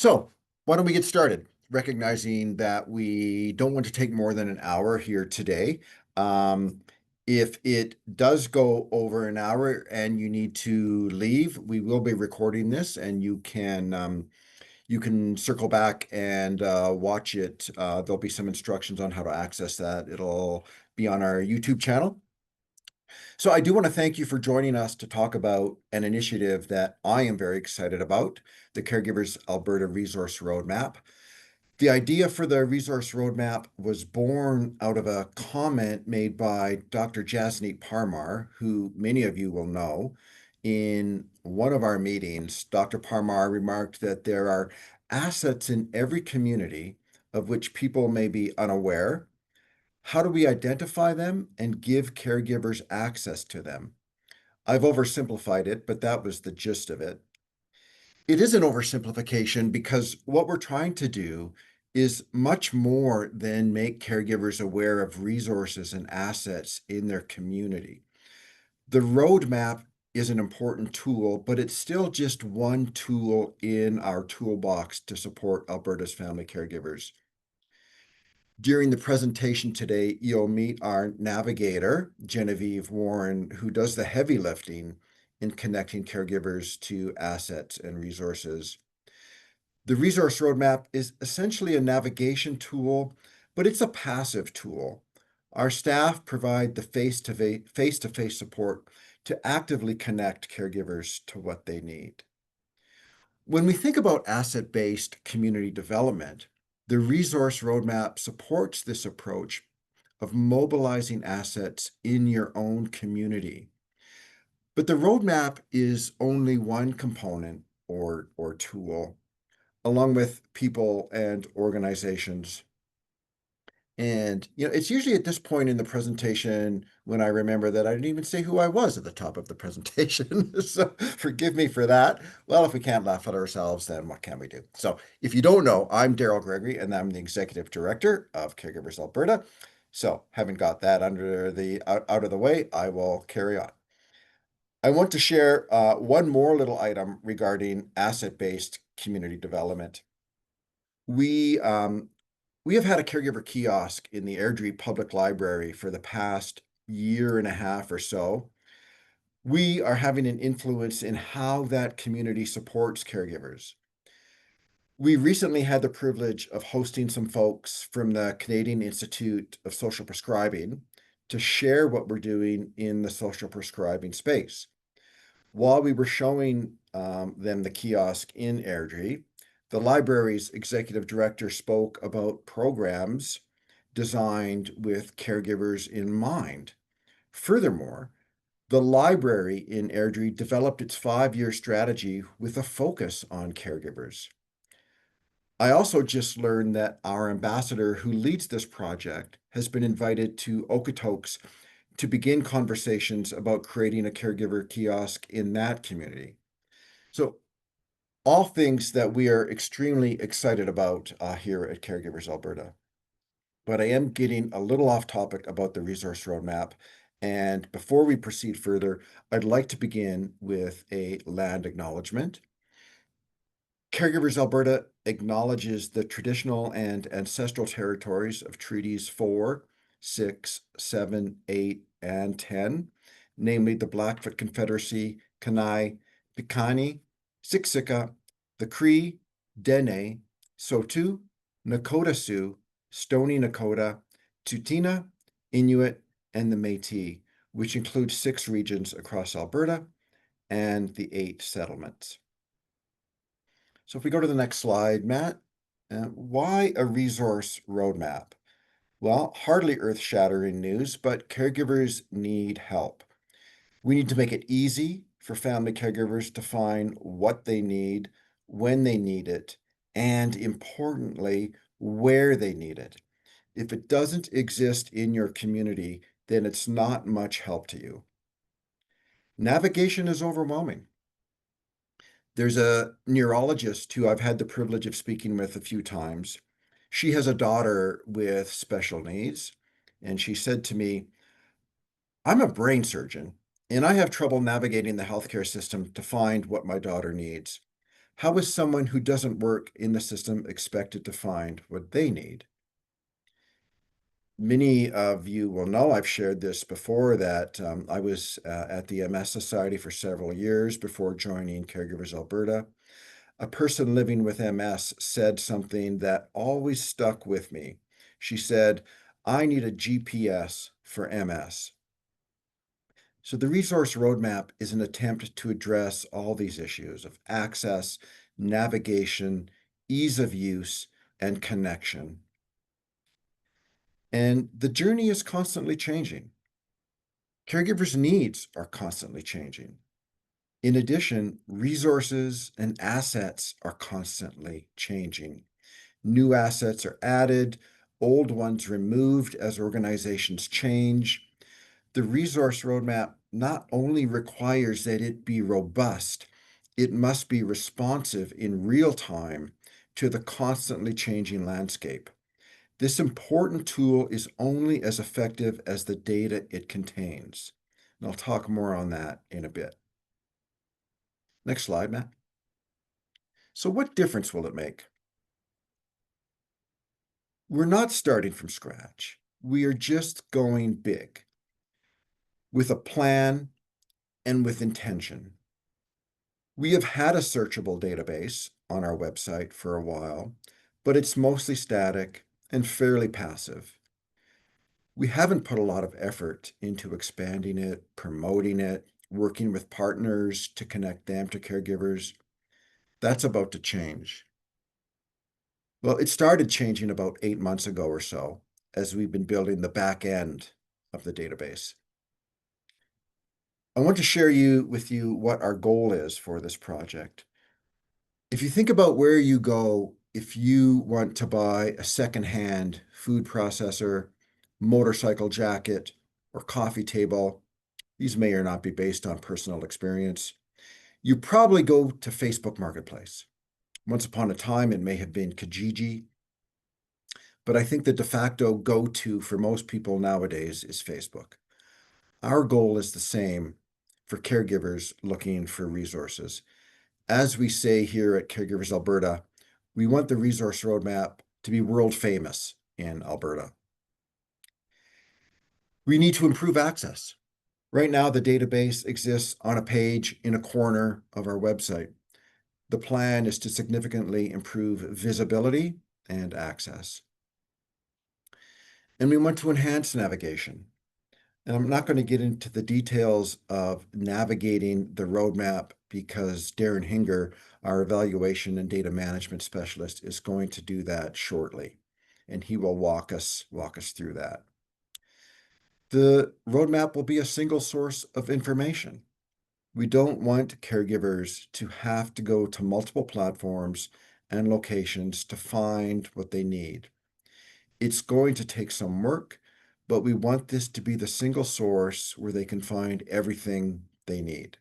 So, why don't we get started? Recognizing that we don't want to take more than an hour here today. Um, if it does go over an hour and you need to leave, we will be recording this, and you can circle back and watch it. There'll be some instructions on how to access that. It'll be on our YouTube channel. So I do want to thank you for joining us to talk about an initiative that I am very excited about, the Caregivers Alberta Resource Roadmap. The idea for the resource roadmap was born out of a comment made by Dr. Jasneet Parmar, who many of you will know. In one of our meetings, Dr. Parmar remarked that there are assets in every community of which people may be unaware. How do we identify them and give caregivers access to them? I've oversimplified it, but that was the gist of it. It is an oversimplification because what we're trying to do is much more than make caregivers aware of resources and assets in their community. The roadmap is an important tool, but it's still just one tool in our toolbox to support Alberta's family caregivers. During the presentation today, you'll meet our navigator, Genevieve Warren, who does the heavy lifting in connecting caregivers to assets and resources. The resource roadmap is essentially a navigation tool, but it's a passive tool. Our staff provide the face-to-face support to actively connect caregivers to what they need. When we think about asset-based community development, the resource roadmap supports this approach of mobilizing assets in your own community. But the roadmap is only one component or tool, along with people and organizations. And, it's usually at this point in the presentation when I remember that I didn't even say who I was at the top of the presentation. So forgive me for that. Well, if we can't laugh at ourselves, then what can we do? So if you don't know, I'm Daryl Gregory, and I'm the Executive Director of Caregivers Alberta. So having got that out of the way, I will carry on. I want to share one more little item regarding asset-based community development. We have had a caregiver kiosk in the Airdrie Public Library for the past year and a half or so. We are having an influence in how that community supports caregivers. We recently had the privilege of hosting some folks from the Canadian Institute of Social Prescribing to share what we're doing in the social prescribing space. While we were showing them the kiosk in Airdrie, the library's executive director spoke about programs designed with caregivers in mind. Furthermore, the library in Airdrie developed its 5-year strategy with a focus on caregivers. I also just learned that our ambassador who leads this project has been invited to Okotoks to begin conversations about creating a caregiver kiosk in that community. So all things that we are extremely excited about here at Caregivers Alberta. But I am getting a little off topic about the resource roadmap. And before we proceed further, I'd like to begin with a land acknowledgement. Caregivers Alberta acknowledges the traditional and ancestral territories of Treaties 4, 6, 7, 8, and 10, namely the Blackfoot Confederacy, Kainai, Piikani, Siksika, the Cree, Dene, Saulteaux, Nakota Sioux, Stoney Nakoda, Tsuut'ina, Inuit, and the Métis, which includes 6 regions across Alberta and the 8 settlements. So if we go to the next slide, Matt, why a resource roadmap? Well, hardly earth-shattering news, but caregivers need help. We need to make it easy for family caregivers to find what they need, when they need it, and importantly, where they need it. If it doesn't exist in your community, then it's not much help to you. Navigation is overwhelming. There's a neurologist who I've had the privilege of speaking with a few times. She has a daughter with special needs, and she said to me, I'm a brain surgeon, and I have trouble navigating the healthcare system to find what my daughter needs. How is someone who doesn't work in the system expected to find what they need? Many of you will know I've shared this before that I was at the MS Society for several years before joining Caregivers Alberta. A person living with MS said something that always stuck with me. She said, "I need a GPS for MS." So the resource roadmap is an attempt to address all these issues of access, navigation, ease of use, and connection. And the journey is constantly changing. Caregivers' needs are constantly changing. In addition, resources and assets are constantly changing. New assets are added, old ones removed as organizations change. The resource roadmap not only requires that it be robust, it must be responsive in real time to the constantly changing landscape. This important tool is only as effective as the data it contains. And I'll talk more on that in a bit. Next slide, Matt. So what difference will it make? We're not starting from scratch. We are just going big with a plan and with intention. We have had a searchable database on our website for a while, but it's mostly static and fairly passive. We haven't put a lot of effort into expanding it, promoting it, working with partners to connect them to caregivers. That's about to change. Well, it started changing about 8 months ago or so as we've been building the back end of the database. I want to share with you what our goal is for this project. If you think about where you go if you want to buy a secondhand food processor, motorcycle jacket, or coffee table, these may or not be based on personal experience. You probably go to Facebook Marketplace. Once upon a time, it may have been Kijiji, but I think the de facto go-to for most people nowadays is Facebook. Our goal is the same for caregivers looking for resources. As we say here at Caregivers Alberta, we want the resource roadmap to be world famous in Alberta. We need to improve access. Right now, the database exists on a page in a corner of our website. The plan is to significantly improve visibility and access. And we want to enhance navigation. And I'm not going to get into the details of navigating the roadmap because Darren Hinger, our evaluation and data management specialist, is going to do that shortly. And he will walk us through that. The roadmap will be a single source of information. We don't want caregivers to have to go to multiple platforms and locations to find what they need. It's going to take some work, but we want this to be the single source where they can find everything they need.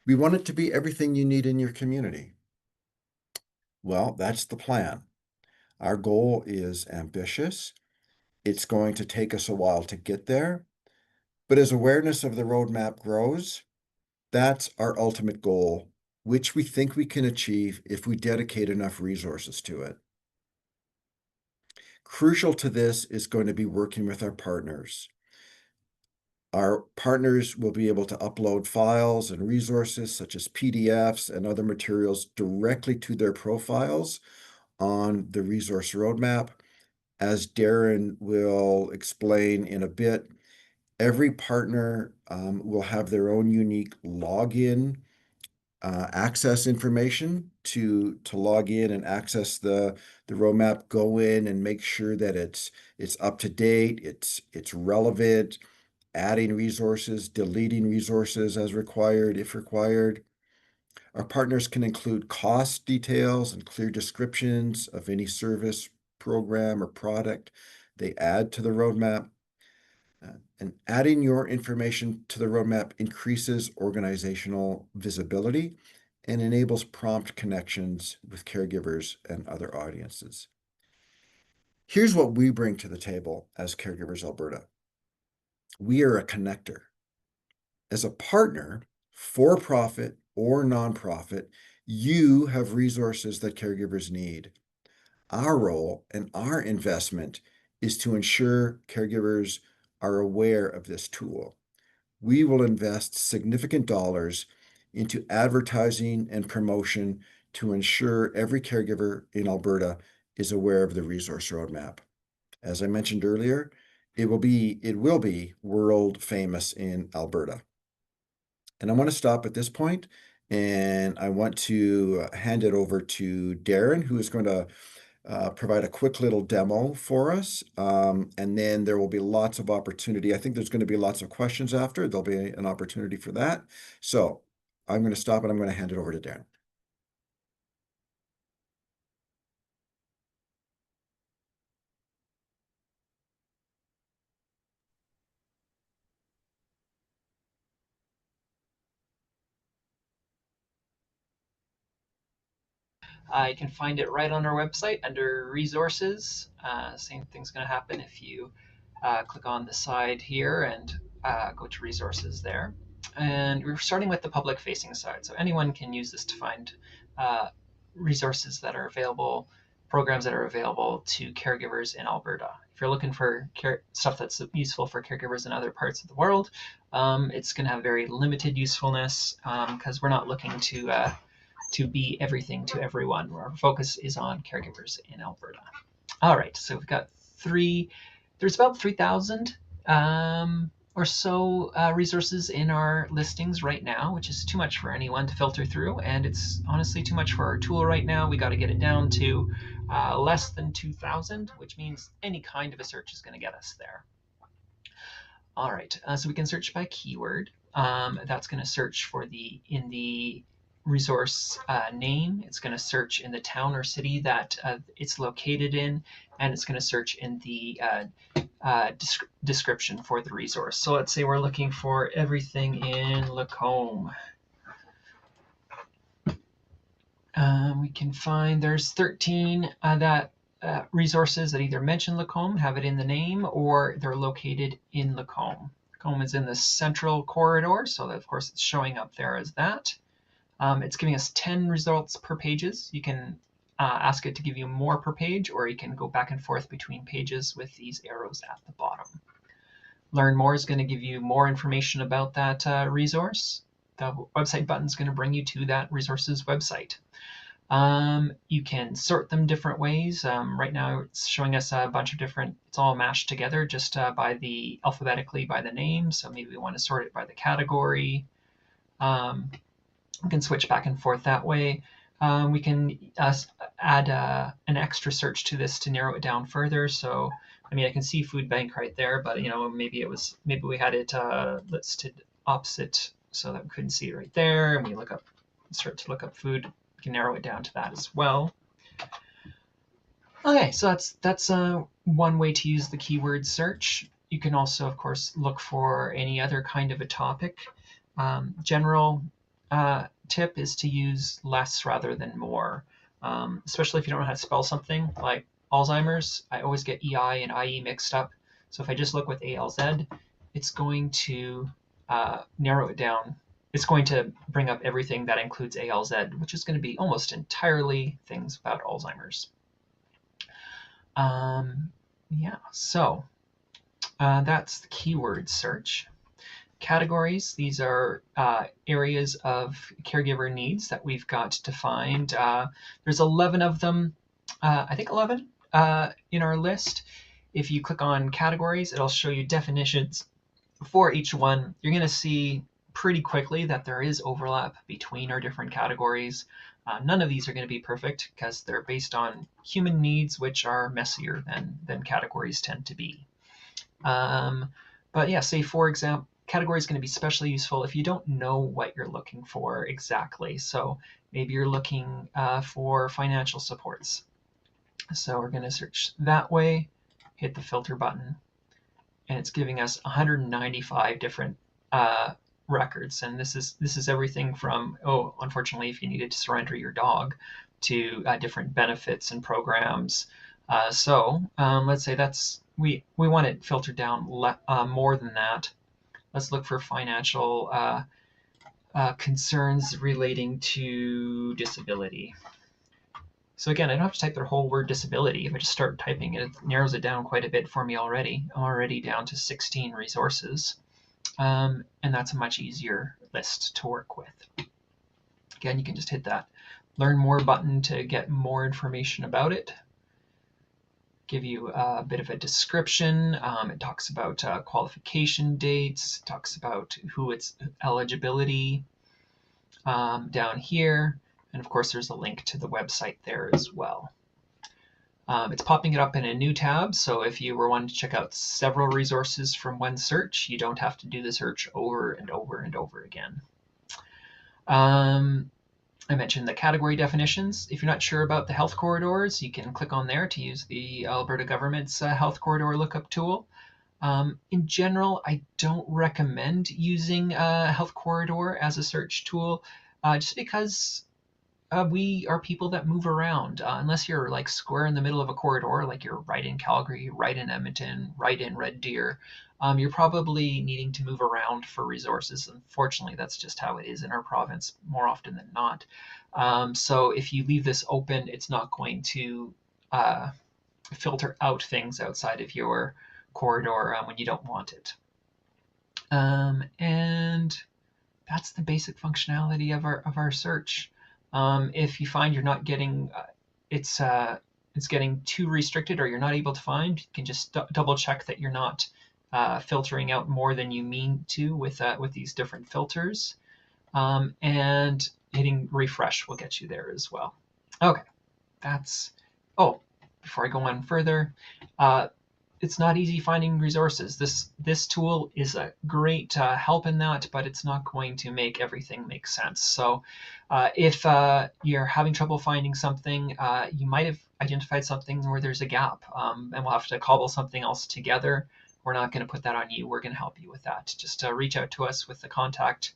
We want it to be everything you need in your community. Well, that's the plan. Our goal is ambitious. It's going to take us a while to get there, but as awareness of the roadmap grows, that's our ultimate goal, which we think we can achieve if we dedicate enough resources to it. Crucial to this is going to be working with our partners. Our partners will be able to upload files and resources such as PDFs and other materials directly to their profiles on the resource roadmap. As Darren will explain in a bit, every partner will have their own unique login access information to log in and access the roadmap, go in and make sure that it's up to date, it's relevant, adding resources, deleting resources as required, if required. Our partners can include cost details and clear descriptions of any service, program, or product they add to the roadmap. And adding your information to the roadmap increases organizational visibility and enables prompt connections with caregivers and other audiences. Here's what we bring to the table as Caregivers Alberta. We are a connector. As a partner, for-profit or nonprofit, you have resources that caregivers need. Our role and our investment is to ensure caregivers are aware of this tool. We will invest significant dollars into advertising and promotion to ensure every caregiver in Alberta is aware of the resource roadmap. As I mentioned earlier, it will be world famous in Alberta. And I want to stop at this point, and I want to hand it over to Darren, who is going to provide a quick little demo for us. And then there will be lots of opportunity. I think there's going to be lots of questions after. There'll be an opportunity for that. So I'm going to stop and I'm going to hand it over to Darren. You can find it right on our website under resources. Same thing's going to happen if you click on the side here and go to resources there. And we're starting with the public facing side. So anyone can use this to find resources that are available, programs that are available to caregivers in Alberta. If you're looking for stuff that's useful for caregivers in other parts of the world, it's going to have very limited usefulness because we're not looking to be everything to everyone. Our focus is on caregivers in Alberta. All right, so we've got there's about 3,000 or so resources in our listings right now, which is too much for anyone to filter through, and it's honestly too much for our tool right now. We got to get it down to less than 2,000, which means any kind of a search is going to get us there. All right, so we can search by keyword. That's going to search in the resource name. It's going to search in the town or city that it's located in, and it's going to search in the description for the resource. So let's say we're looking for everything in Lacombe. We can find there's 13 resources that either mention Lacombe, have it in the name, or they're located in Lacombe. Lacombe is in the central corridor, so that, of course, it's showing up there as that. It's giving us 10 results per pages. You can ask it to give you more per page, or you can go back and forth between pages with these arrows at the bottom. Learn more is going to give you more information about that resource. The website button is going to bring you to that resource's website. You can sort them different ways. Right now it's showing us a bunch of different, it's all mashed together just alphabetically by the name. So maybe we want to sort it by the category. We can switch back and forth that way. We can add an extra search to this to narrow it down further. So, I mean, I can see food bank right there, but maybe we had it listed opposite so that we couldn't see it right there. And we start to look up food. We can narrow it down to that as well. Okay, so that's one way to use the keyword search. You can also, of course, look for any other kind of a topic. General tip is to use less rather than more, especially if you don't know how to spell something like Alzheimer's. I always get EI and IE mixed up. So if I just look with ALZ, it's going to narrow it down. It's going to bring up everything that includes ALZ, which is going to be almost entirely things about Alzheimer's. So that's the keyword search. Categories, these are areas of caregiver needs that we've got defined. There's 11 of them, I think 11 in our list. If you click on categories, it'll show you definitions for each one. You're going to see pretty quickly that there is overlap between our different categories. None of these are going to be perfect because they're based on human needs, which are messier than categories tend to be. But yeah, say for example, category is going to be especially useful if you don't know what you're looking for exactly. So maybe you're looking for financial supports. So we're going to search that way, hit the filter button, and it's giving us 195 different records. And this is everything from, unfortunately, if you needed to surrender your dog, to different benefits and programs. So let's say we want it filtered down more than that. Let's look for financial concerns relating to disability. So again, I don't have to type their whole word disability. If I just start typing it, it narrows it down quite a bit for me already. I'm already down to 16 resources. And that's a much easier list to work with. Again, you can just hit that Learn More button to get more information about it. Give you a bit of a description. It talks about qualification dates, talks about who its eligibility down here. And of course, there's a link to the website there as well. It's popping it up in a new tab, so if you were wanting to check out several resources from one search, you don't have to do the search over and over and over again. I mentioned the category definitions. If you're not sure about the health corridors, you can click on there to use the Alberta government's health corridor lookup tool. In general, I don't recommend using a health corridor as a search tool, just because we are people that move around. Unless you're like square in the middle of a corridor, like you're right in Calgary, right in Edmonton, right in Red Deer, you're probably needing to move around for resources. Unfortunately, that's just how it is in our province more often than not. So if you leave this open, it's not going to filter out things outside of your corridor when you don't want it. And that's the basic functionality of our search. If you find you're not getting it's getting too restricted, or you're not able to find, you can just double check that you're not filtering out more than you mean to with these different filters, and hitting refresh will get you there as well. Okay, that's before I go on further, it's not easy finding resources. This tool is a great help in that, but it's not going to make everything make sense. So if you're having trouble finding something, you might have identified something where there's a gap, and we'll have to cobble something else together. We're not going to put that on you. We're going to help you with that. Just reach out to us with the contact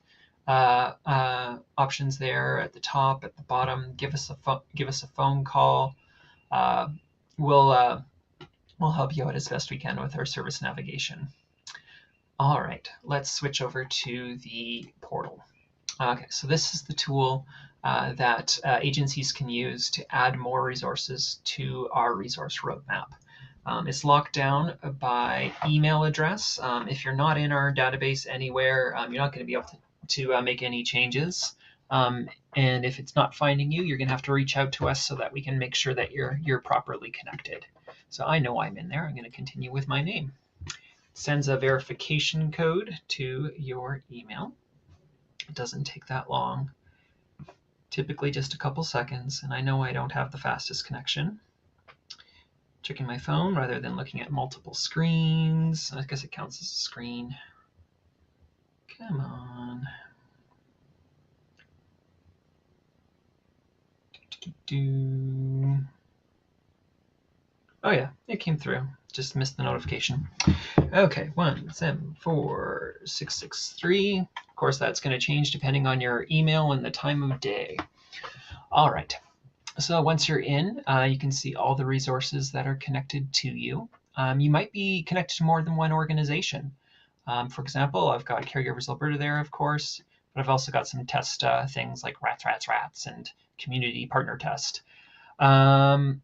options there at the top, at the bottom. Give us a phone call. We'll help you out as best we can with our service navigation. All right, let's switch over to the portal. Okay, so this is the tool that agencies can use to add more resources to our resource roadmap. It's locked down by email address. If you're not in our database anywhere, you're not going to be able to make any changes. And if it's not finding you, you're going to have to reach out to us so that we can make sure that you're properly connected. So I know I'm in there. I'm going to continue with my name. It sends a verification code to your email. It doesn't take that long, typically just a couple seconds, and I know I don't have the fastest connection. Checking my phone rather than looking at multiple screens. I guess it counts as a screen. Come on. Oh yeah, it came through. Just missed the notification. Okay, 174663. Of course, that's going to change depending on your email and the time of day. All right. So once you're in, you can see all the resources that are connected to you. You might be connected to more than one organization. For example, I've got Caregivers Alberta there, of course, but I've also got some test things like rats, and community partner test. And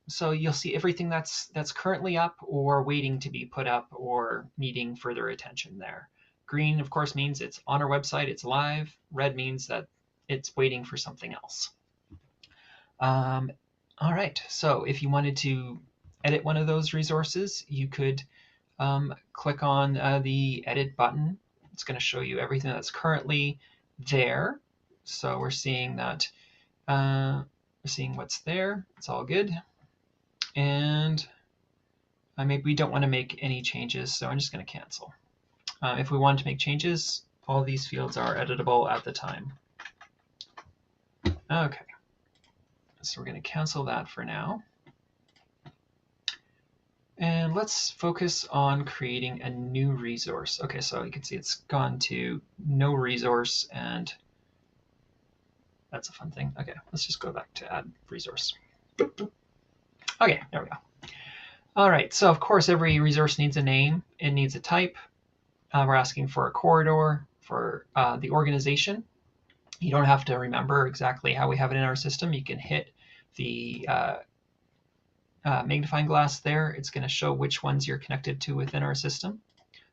so you'll see everything that's currently up or waiting to be put up or needing further attention there. Green, of course, means it's on our website, it's live. Red means that it's waiting for something else. All right, so if you wanted to edit one of those resources, you could click on the edit button. It's going to show you everything that's currently there. So we're seeing that we're seeing what's there. It's all good. And maybe we don't want to make any changes, so I'm just going to cancel. If we want to make changes, all these fields are editable at the time. Okay, so we're going to cancel that for now. And let's focus on creating a new resource. Okay, so you can see it's gone to no resource, and that's a fun thing. Okay, let's just go back to add resource. Okay, there we go. All right, so of course every resource needs a name, it needs a type, We're asking for a corridor for the organization. You don't have to remember exactly how we have it in our system. You can hit the magnifying glass there. It's going to show which ones you're connected to within our system.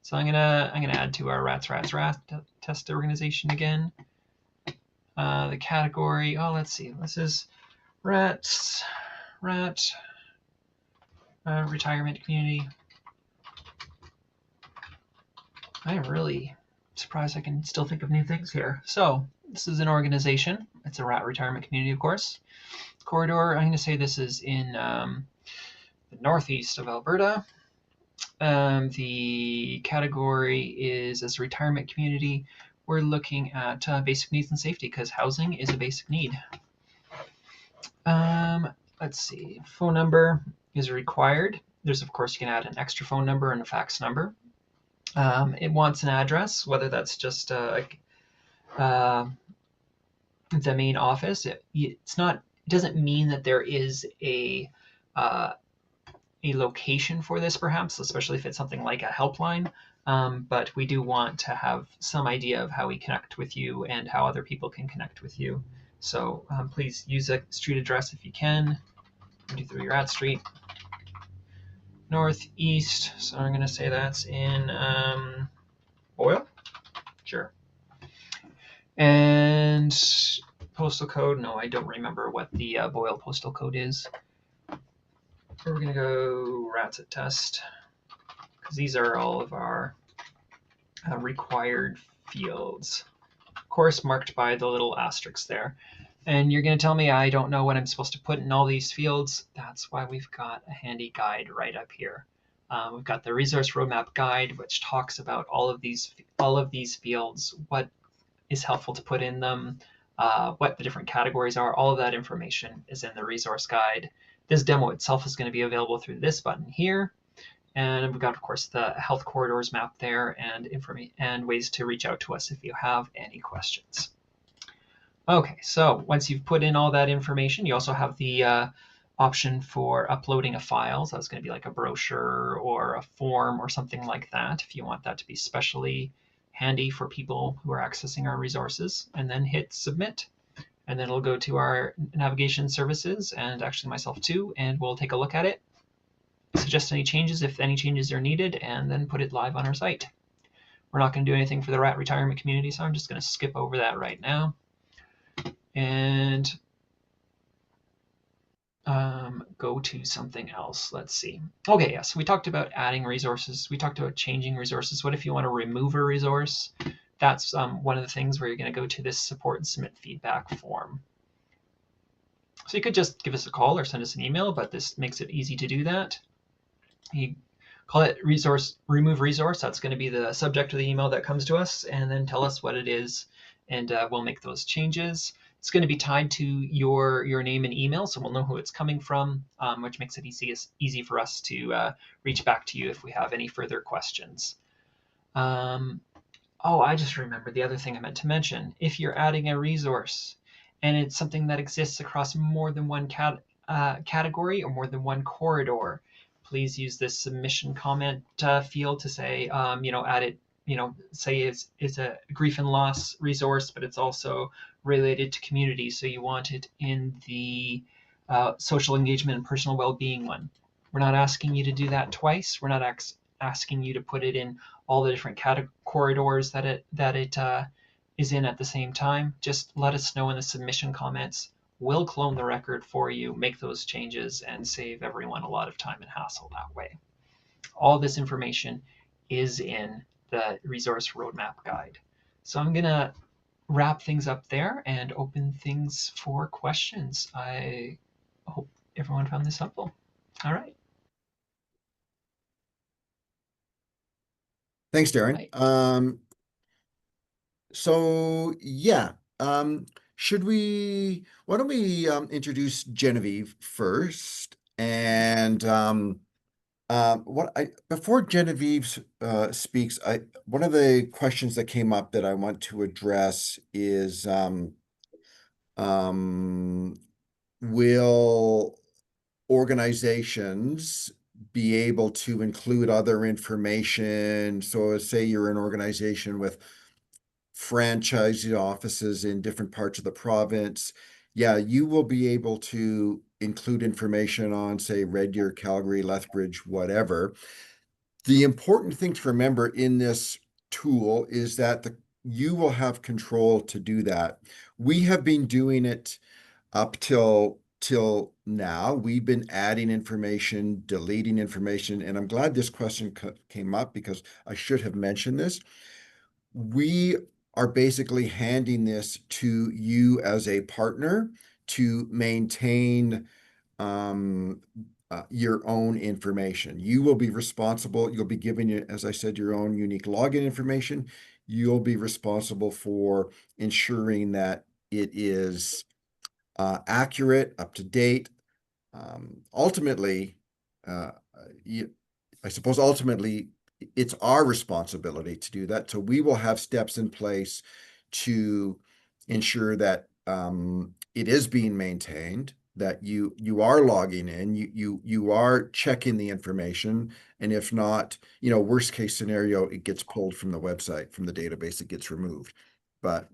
So I'm gonna add to our rats test organization again. The category. Oh, let's see. This is rats rat retirement community. I am really surprised I can still think of new things here. So this is an organization. It's a rat retirement community, of course. Corridor. I'm going to say this is in the northeast of Alberta. The category is as a retirement community. We're looking at basic needs and safety because housing is a basic need. Let's see. Phone number is required. There's, of course, you can add an extra phone number and a fax number. It wants an address, whether that's just the main office. It's not. It doesn't mean that there is a location for this, perhaps, especially if it's something like a helpline. But we do want to have some idea of how we connect with you and how other people can connect with you. So please use a street address if you can. 23 Rat Street, northeast. So I'm going to say that's in Boyle. Sure. And postal code. No, I don't remember what the Boyle postal code is. We're going to go rats at test because these are all of our required fields. Of course, marked by the little asterisks there. And you're going to tell me I don't know what I'm supposed to put in all these fields. That's why we've got a handy guide right up here. We've got the resource roadmap guide, which talks about all of these fields, what is helpful to put in them, what the different categories are. All of that information is in the resource guide. This demo itself is going to be available through this button here. And we've got, of course, the health corridors map there and ways to reach out to us if you have any questions. Okay, so once you've put in all that information, you also have the option for uploading a file. So that's going to be like a brochure or a form or something like that if you want that to be specially handy for people who are accessing our resources, and then hit submit. And then it'll go to our navigation services and actually myself too, and we'll take a look at it, suggest any changes if any changes are needed, and then put it live on our site. We're not going to do anything for the rat retirement community, so I'm just going to skip over that right now. And go to something else. Let's see. Okay, yes, we talked about adding resources. We talked about changing resources. What if you want to remove a resource? That's one of the things where you're going to go to this support and submit feedback form. So you could just give us a call or send us an email, but this makes it easy to do that. You call it remove resource. That's going to be the subject of the email that comes to us, and then tell us what it is, and we'll make those changes. It's going to be tied to your name and email, so we'll know who it's coming from, which makes it easy for us to reach back to you if we have any further questions. Oh, I just remembered the other thing I meant to mention. If you're adding a resource and it's something that exists across more than one category or more than one corridor, please use this submission comment field to say, add it, say it's a grief and loss resource, but it's also related to community. So you want it in the social engagement and personal well-being one. We're not asking you to do that twice. We're not asking you to put it in all the different corridors that it is in at the same time. Just let us know in the submission comments. We'll clone the record for you, make those changes, and save everyone a lot of time and hassle that way. All this information is in the resource roadmap guide. So I'm going to wrap things up there and open things for questions. I hope everyone found this helpful. All right. Thanks, Darren. Right. So yeah, why don't we introduce Genevieve first? And before Genevieve speaks, one of the questions that came up that I want to address is will organizations be able to include other information. So say you're an organization with franchise offices in different parts of the province. Yeah, you will be able to include information on, say, Red Deer, Calgary, Lethbridge, whatever. The important thing to remember in this tool is that you will have control to do that. We have been doing it up till now. We've been adding information, deleting information, and I'm glad this question came up because I should have mentioned this. We are basically handing this to you as a partner to maintain um, your own information. You will be responsible. You'll be giving it, as I said, your own unique login information. You'll be responsible for ensuring that it is accurate, up to date. Ultimately, uh, you, I suppose ultimately it's our responsibility to do that. So we will have steps in place to ensure that it is being maintained, that you are logging in, you are checking the information, and if not, worst case scenario, it gets pulled from the website, from the database, it gets removed. But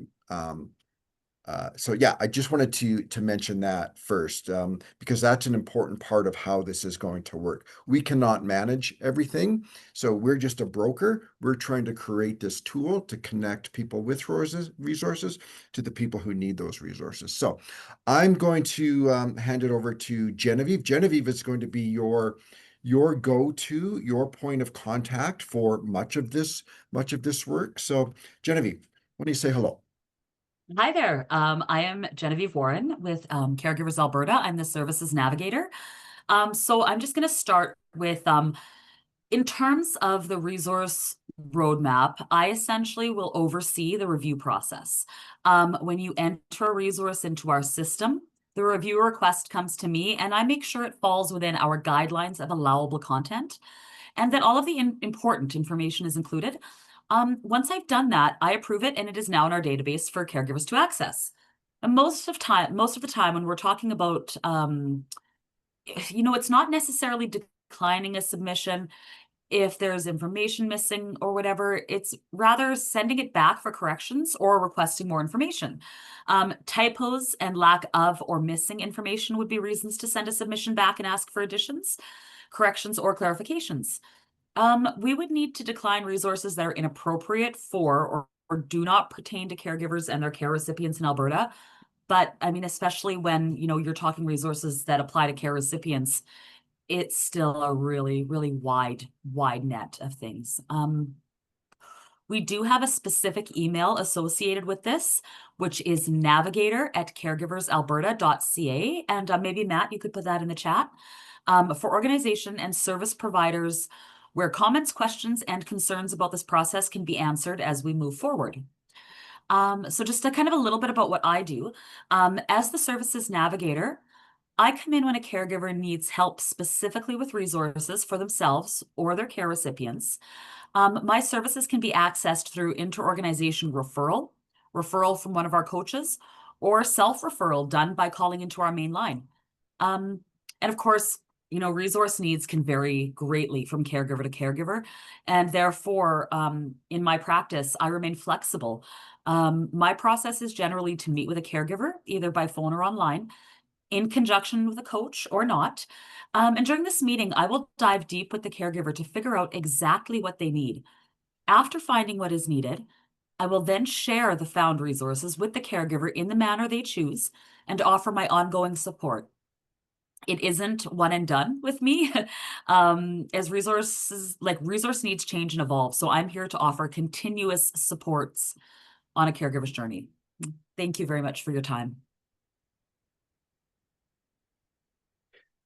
so yeah, I just wanted to mention that first, because that's an important part of how this is going to work. We cannot manage everything, so we're just a broker. We're trying to create this tool to connect people with resources to the people who need those resources. So I'm going to hand it over to Genevieve. Genevieve is going to be your go-to, your point of contact for much of this work. So Genevieve, why don't you say hello? Hi there. I am Genevieve Warren with Caregivers Alberta. I'm the services navigator. So I'm just going to start with, in terms of the resource roadmap, I essentially will oversee the review process. When you enter a resource into our system, the review request comes to me, and I make sure it falls within our guidelines of allowable content and that all of the important information is included. Once I've done that, I approve it, and it is now in our database for caregivers to access. And most of the time, when we're talking about, it's not necessarily declining a submission if there's information missing or whatever. It's rather sending it back for corrections or requesting more information. Typos and lack of or missing information would be reasons to send a submission back and ask for additions, corrections, or clarifications. We would need to decline resources that are inappropriate for or do not pertain to caregivers and their care recipients in Alberta. But I mean, especially when, you're talking resources that apply to care recipients, it's still a really, really wide net of things. We do have a specific email associated with this, which is navigator@caregiversalberta.ca. And maybe Matt, you could put that in the chat. For organization and service providers where comments, questions, and concerns about this process can be answered as we move forward. So just a kind of a little bit about what I do. As the services navigator, I come in when a caregiver needs help specifically with resources for themselves or their care recipients. My services can be accessed through inter-organization referral from one of our coaches, or self-referral done by calling into our main line. Um, and of course, resource needs can vary greatly from caregiver to caregiver. And therefore, in my practice, I remain flexible. My process is generally to meet with a caregiver, either by phone or online, in conjunction with a coach or not. And during this meeting, I will dive deep with the caregiver to figure out exactly what they need. After finding what is needed, I will then share the found resources with the caregiver in the manner they choose and offer my ongoing support. It isn't one and done with me, as resource needs change and evolve. So I'm here to offer continuous supports on a caregiver's journey. Thank you very much for your time.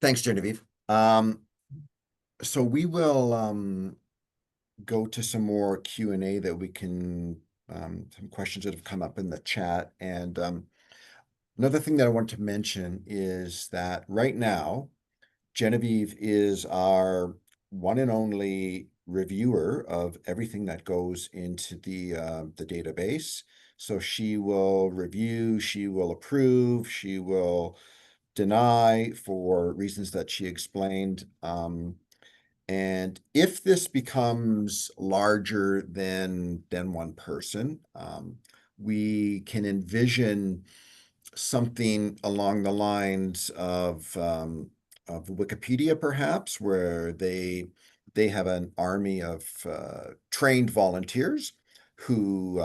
Thanks, Genevieve. So we will go to some more Q&A that we can, some questions that have come up in the chat. And another thing that I want to mention is that right now, Genevieve is our one and only reviewer of everything that goes into the database. So she will review, she will approve, she will deny for reasons that she explained. And if this becomes larger than one person, we can envision something along the lines of Wikipedia, perhaps, where they have an army of trained volunteers who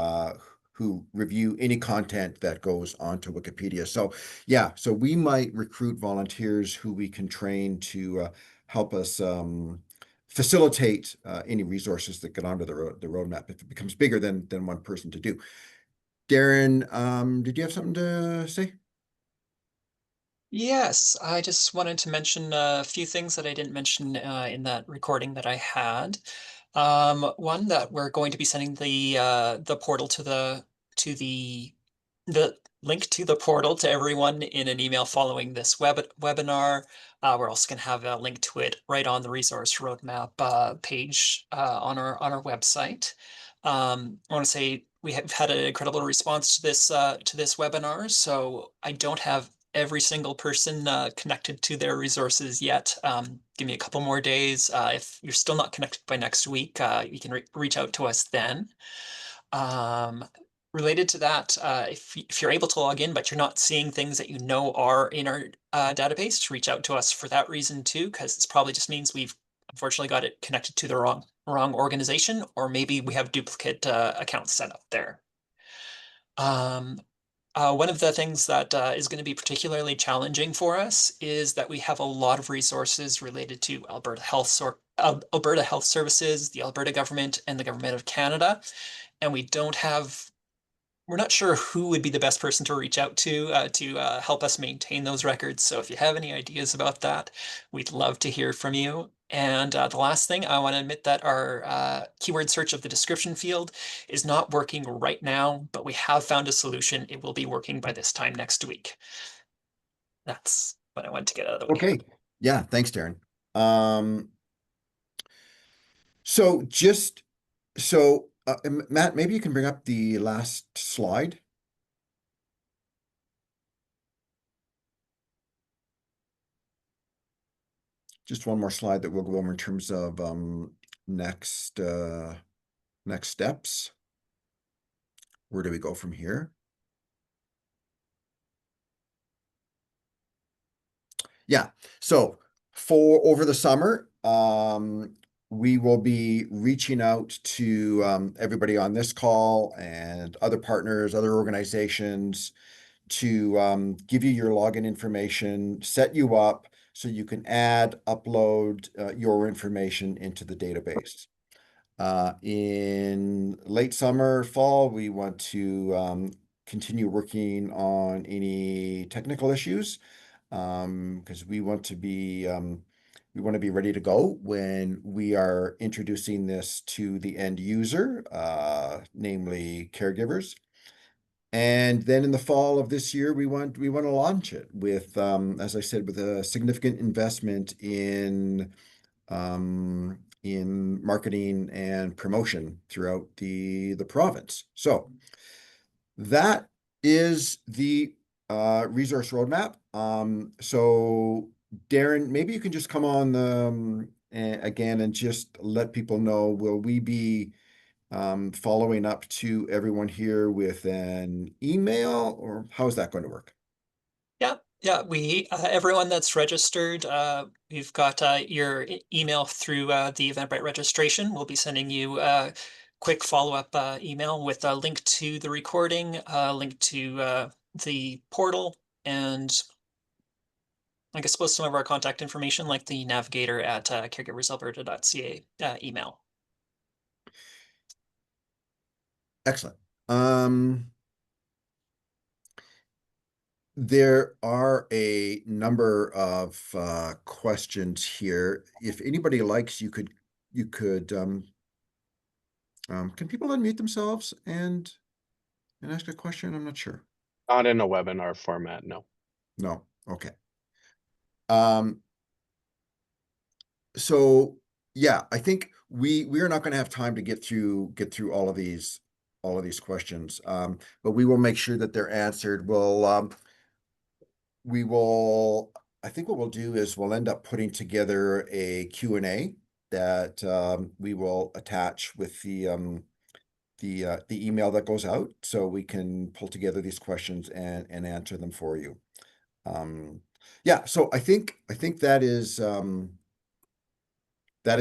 review any content that goes onto Wikipedia. So yeah, so we might recruit volunteers who we can train to help us facilitate any resources that get onto the roadmap if it becomes bigger than one person to do. Darren, did you have something to say? Yes, I just wanted to mention a few things that I didn't mention in that recording that I had. One that we're going to be sending the portal to the link to the portal to everyone in an email following this webinar. We're also going to have a link to it right on the resource roadmap page on our website. I want to say we have had an incredible response to this webinar. So I don't have every single person connected to their resources yet. Give me a couple more days. If you're still not connected by next week, you can reach out to us then. Um, Related to that, if you're able to log in, but you're not seeing things that you know are in our database, to reach out to us for that reason too, because it's probably just means we've unfortunately got it connected to the wrong organization, or maybe we have duplicate accounts set up there. One of the things that is going to be particularly challenging for us is that we have a lot of resources related to Alberta Health Services, the Alberta government, and the government of Canada, and we're not sure who would be the best person to reach out to help us maintain those records. So if you have any ideas about that, we'd love to hear from you. And the last thing, I want to admit that our keyword search of the description field is not working right now, but we have found a solution. It will be working by this time next week. That's what I want to get out of the way. Okay. Yeah, thanks, Darren. Um, so just so Matt, maybe you can bring up the last slide. Just one more slide that we'll go over in terms of next next steps. Where do we go from here? Yeah. So for over the summer, we will be reaching out to everybody on this call and other partners, other organizations to give you your login information, set you up so you can add, upload your information into the database. In late summer, fall, we want to continue working on any technical issues because we want to be ready to go when we are introducing this to the end user, namely caregivers. And then in the fall of this year, we want to launch it with, as I said, with a significant investment in marketing and promotion throughout the province. So that is the resource roadmap. So Darren, maybe you can just come on again and just let people know, will we be following up to everyone here with an email, or how's that going to work? Yeah, we everyone that's registered, we've got your email through the Eventbrite registration. We'll be sending you a quick follow-up email with a link to the recording, a link to the portal, and I suppose some of our contact information, like the navigator at caregiversalberta.ca email. Excellent. There are a number of questions here. If anybody likes, you could can people unmute themselves and ask a question? I'm not sure. Not in a webinar format, no. No. Okay. So yeah, I think we are not going to have time to get through all of these questions. But we will make sure that they're answered. We will, I think what we'll do is we'll end up putting together a Q&A that we will attach with the email that goes out, so we can pull together these questions and answer them for you. Yeah, so I think that is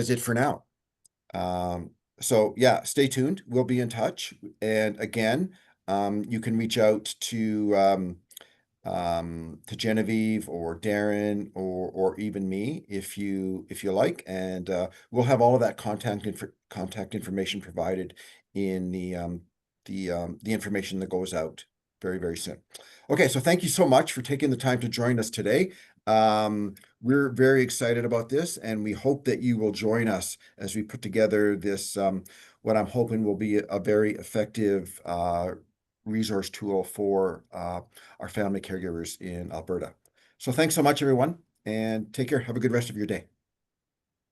it for now. So yeah, stay tuned. We'll be in touch. And again, you can reach out to Genevieve or Darren or even me if you like, and we'll have all of that contact information provided in the information that goes out very, very soon. Okay, so thank you so much for taking the time to join us today. We're very excited about this, and we hope that you will join us as we put together this what I'm hoping will be a very effective resource tool for our family caregivers in Alberta. So thanks so much, everyone, and take care. Have a good rest of your day.